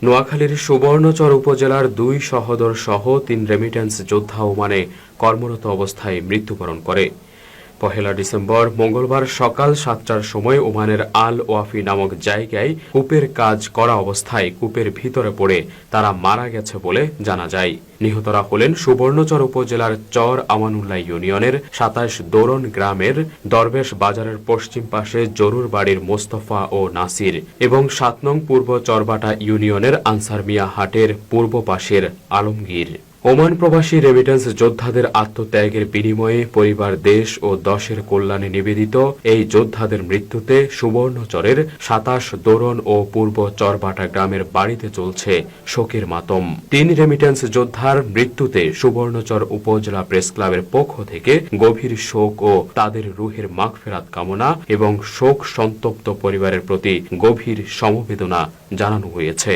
নোয়াখালীর সুবর্ণচর উপজেলার ২ সহোদর সহ ৩ রেমিট্যান্স যোদ্ধা ওমানে কর্মরত অবস্থায় মৃত্যুবরণ করে। ১ ডিসেম্বর মঙ্গলবার সকাল ৭টার সময় ওমানের আল ওয়াফি নামক জায়গায় কূপের কাজ করা অবস্থায় কূপের ভিতরে পড়ে তারা মারা গেছে বলে জানা যায়। নিহতরা হলেন সুবর্ণচর উপজেলার চর আমানুল্লাহ ইউনিয়নের ২৭ দোরন গ্রামের দরবেশ বাজারের পশ্চিম পাশে জরুর বাড়ির মোস্তফা ও নাসির এবং ৭ নং পূর্ব চরবাটা ইউনিয়নের আনসার মিয়া হাটের পূর্ব পাশের আলমগীর। ওমান প্রবাসী রেমিট্যান্স যোদ্ধাদের আত্মত্যাগের বিনিময়ে পরিবার, দেশ ও দশের কল্যাণে নিবেদিত এই যোদ্ধাদের মৃত্যুতে সুবর্ণচরের ২৭ দোরন ও পূর্ব চরবাটা গ্রামের বাড়িতে চলছে শোকের মাতম। ৩ রেমিট্যান্স যোদ্ধার মৃত্যুতে সুবর্ণচর উপজেলা প্রেস ক্লাবের পক্ষ থেকে গভীর শোক ও তাদের রুহের মাগফিরাত কামনা এবং শোক সন্তপ্ত পরিবারের প্রতি গভীর সমবেদনা জানানো হয়েছে।